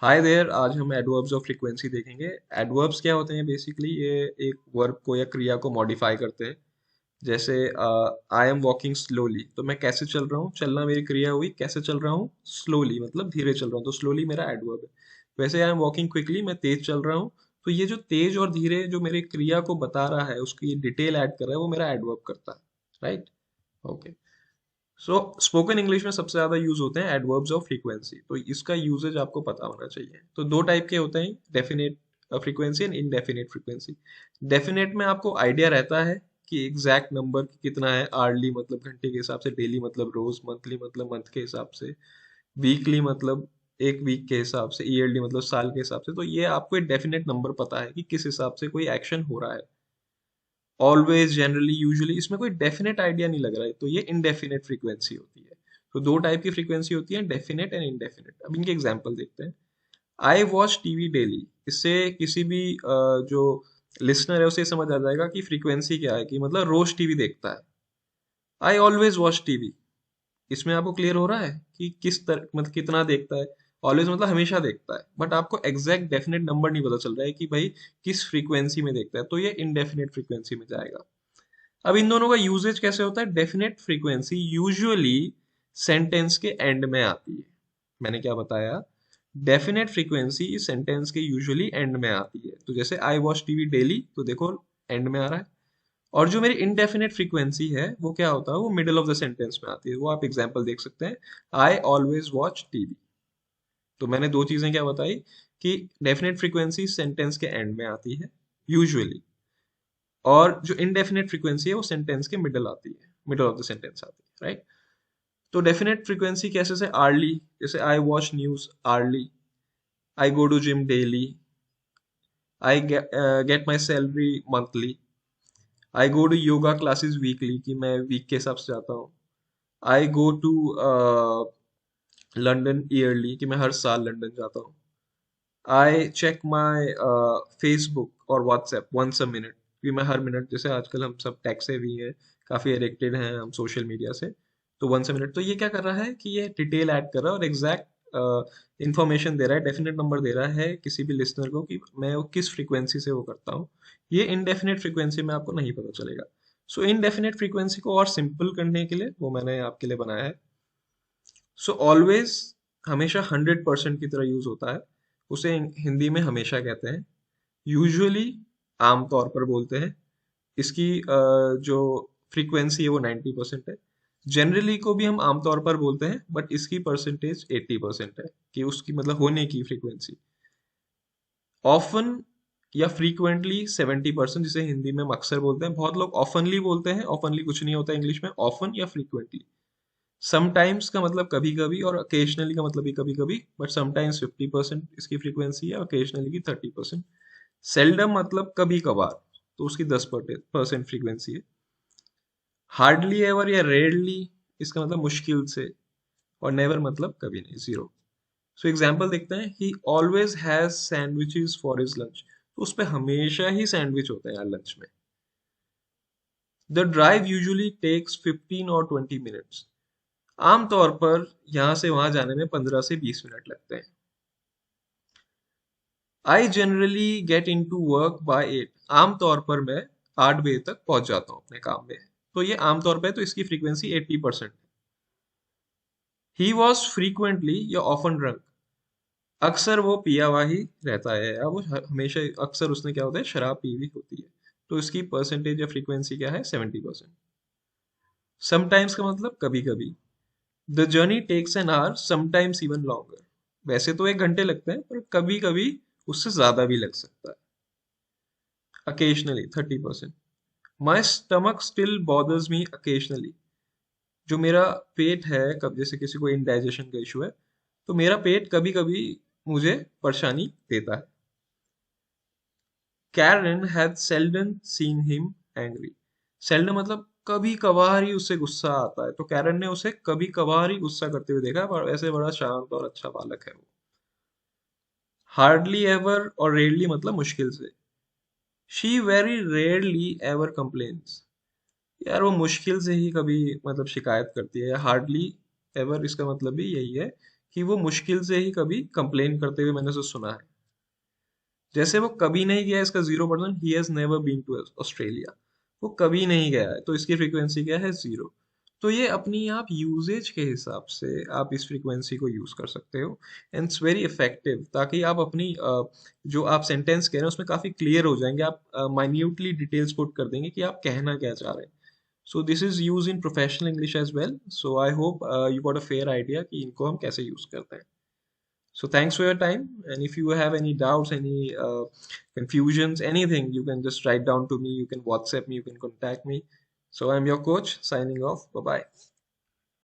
हाय there. आज हम adverbs of frequency देखेंगे। एडवर्ब्स क्या होते हैं? बेसिकली ये एक वर्ब को या क्रिया को मॉडिफाई करते हैं। जैसे आई एम वॉकिंग स्लोली, तो मैं कैसे चल रहा हूँ? चलना मेरी क्रिया हुई। कैसे चल रहा हूँ? स्लोली, मतलब धीरे चल रहा हूँ, तो स्लोली मेरा एडवर्ब है। वैसे आई एम वॉकिंग क्विकली, मैं तेज चल रहा हूँ। तो ये जो तेज और धीरे जो मेरी क्रिया को बता रहा है, उसकी डिटेल ऐड कर रहा है, वो मेरा एडवर्ब करता है। राइट। ओके। सो स्पोकन इंग्लिश में सबसे ज्यादा यूज होते हैं एडवर्ब्स ऑफ फ्रीक्वेंसी, तो इसका यूजेज आपको पता होना चाहिए। तो दो टाइप के होते हैं, definite frequency and indefinite frequency. Definite में आपको आइडिया रहता है कि एग्जैक्ट नंबर कितना है। आर्ली मतलब घंटे के हिसाब से, डेली मतलब रोज, मंथली मतलब मंथ के हिसाब से, वीकली मतलब एक वीक के हिसाब से, ईयरली मतलब साल के हिसाब से। तो ये आपको एक डेफिनेट नंबर पता है कि किस हिसाब से कोई एक्शन हो रहा है। ऑलवेज, जनरली, यूजुअली, इसमें कोई डेफिनेट आइडिया नहीं लग रहा है, तो ये इनडेफिनेट फ्रीक्वेंसी होती है। तो दो टाइप की फ्रीक्वेंसी होती है, डेफिनेट एंड इनडेफिनेट। अब इनके एग्जांपल देखते हैं। आई वॉच टीवी डेली, इससे किसी भी जो लिसनर है उसे समझ आ जाएगा कि फ्रीक्वेंसी क्या है, कि मतलब रोज टीवी देखता है। आई ऑलवेज वॉच टीवी, इसमें आपको क्लियर हो रहा है कि किस तरह, मतलब कितना देखता है। ऑलवेज मतलब हमेशा देखता है, बट आपको एग्जैक्ट डेफिनेट नंबर नहीं पता चल रहा है कि भाई किस फ्रीक्वेंसी में देखता है, तो ये इनडेफिनेट फ्रीक्वेंसी में जाएगा। अब इन दोनों का यूजेज कैसे होता है? डेफिनेट फ्रीक्वेंसी यूजुअली सेंटेंस के एंड में आती है। मैंने क्या बताया? डेफिनेट फ्रीक्वेंसी सेंटेंस के यूजुअली एंड में आती है। तो जैसे आई वॉच टीवी डेली, तो देखो एंड में आ रहा है। और जो मेरी इनडेफिनेट फ्रीक्वेंसी है वो क्या होता है? वो मिडल ऑफ द सेंटेंस में आती है। वो आप एग्जांपल देख सकते हैं। I always watch TV. तो मैंने दो चीजें क्या बताई, कि डेफिनेट फ्रीक्वेंसी सेंटेंस के एंड में आती है यूजुअली, और जो इनडेफिनेट फ्रीक्वेंसी है वो सेंटेंस के मिडल आती है, मिडल ऑफ द सेंटेंस आती है। राइट। तो डेफिनेट फ्रीक्वेंसी कैसे? से आर्ली, जैसे I watch news early, I go to gym daily, I get my salary monthly, I go to yoga classes weekly, कि मैं वीक के हिसाब से जाता हूँ। I go to London yearly, कि मैं हर साल लंदन जाता हूँ। आई चेक माई फेसबुक और व्हाट्सएप वंस अ मिनट, कि मैं हर मिनट, जैसे आजकल हम सब टेक से भी हैं, काफी एडिक्टेड हैं हम सोशल मीडिया से, तो वंस अ मिनट। तो ये क्या कर रहा है कि ये डिटेल ऐड कर रहा है और एग्जैक्ट इंफॉर्मेशन दे रहा है, डेफिनेट नंबर दे रहा है किसी भी लिसनर को कि मैं वो किस फ्रीक्वेंसी से वो करता हूँ। ये इनडेफिनेट फ्रीक्वेंसी में आपको नहीं पता चलेगा। सो इनडेफिनेट फ्रीक्वेंसी को और सिंपल करने के लिए वो मैंने आपके लिए बनाया है। सो ऑलवेज हमेशा 100% की तरह यूज होता है। उसे हिंदी में हमेशा कहते हैं। यूजुअली आमतौर पर बोलते हैं। इसकी जो फ्रीक्वेंसी है वो 90% है। जनरली को भी हम आमतौर पर बोलते हैं, बट इसकी परसेंटेज 80% है, कि उसकी मतलब होने की फ्रीक्वेंसी। ऑफन या फ्रीक्वेंटली 70%, जिसे हिंदी में हम अक्सर बोलते हैं। बहुत लोग ऑफनली बोलते हैं, ऑफनली कुछ नहीं होता इंग्लिश में, ऑफन या फ्रीक्वेंटली। समटाइम्स का मतलब कभी कभी, और ओकेजनली का मतलब भी कभी कभी, बट समटाइम्स 50% इसकी फ्रीक्वेंसी है, ओकेजनली की 30%। सेल्डम मतलब कभी कभार, तो उसकी 10% फ्रीक्वेंसी है। हार्डली एवर या रेयरली, इसका मतलब मुश्किल से। और नेवर मतलब कभी नहीं, जीरो। सो एग्जाम्पल देखते हैं। ही always has sandwiches for his lunch, तो उस पे हमेशा ही सैंडविच होते हैं यार लंच में। द ड्राइव यूजुअली टेक्स 15 और 20 मिनट्स, आमतौर पर यहाँ से वहां जाने में 15 से 20 मिनट लगते हैं। I generally get into work by 8, आमतौर पर मैं 8 बजे तक पहुंच जाता हूँ अपने काम में। तो ये आमतौर पर, तो इसकी फ्रीक्वेंसी 80%। ही वॉज फ्रीक्वेंटली या ऑफन ड्रंक, अक्सर वो पिया हुआ ही रहता है, या वो हमेशा अक्सर उसने क्या होता है, शराब पी हुई होती है। तो इसकी परसेंटेज या फ्रीक्वेंसी क्या है? 70%। समटाइम्स का मतलब कभी कभी। The journey takes an hour, sometimes even longer, वैसे तो 1 घंटे लगते हैं, पर कभी कभी उससे ज्यादा भी लग सकता है। Occasionally 30%। My stomach still bothers me occasionally, जो मेरा पेट है, कब जैसे किसी को इंडाइजेशन का इशू है, तो मेरा पेट कभी कभी मुझे परेशानी देता है। Karen had seldom seen him angry, seldom मतलब कभी कभार ही उससे गुस्सा आता है, तो कैरन ने उसे कभी कभार ही गुस्सा करते हुए देखा है, पर ऐसे बड़ा शांत और अच्छा बालक है वो। हार्डली एवर और रेयरली मतलब मुश्किल से। She very rarely ever complains, यार वो मुश्किल से ही कभी मतलब शिकायत करती है। हार्डली एवर इसका मतलब भी यही है कि वो मुश्किल से ही कभी कंप्लेन करते हुए मैंने उसे सुना है। जैसे वो कभी नहीं गया, इसका 0%, he has never been to Australia. वो कभी नहीं गया है, तो इसकी फ्रीक्वेंसी क्या है? 0। तो ये अपनी आप यूजेज के हिसाब से आप इस फ्रीक्वेंसी को यूज कर सकते हो, एंड इट्स वेरी इफेक्टिव, ताकि आप अपनी जो आप सेंटेंस कह रहे हैं उसमें काफी क्लियर हो जाएंगे, आप माइन्यूटली डिटेल्स पुट कर देंगे कि आप कहना क्या चाह रहे हैं। So this is use in professional English as well. So I hope you got a fair idea कि इनको हम कैसे यूज करते हैं। So thanks for your time. And if you have any doubts, any confusions, anything, you can just write down to me. You can WhatsApp me. You can contact me. So I'm your coach signing off. Bye bye.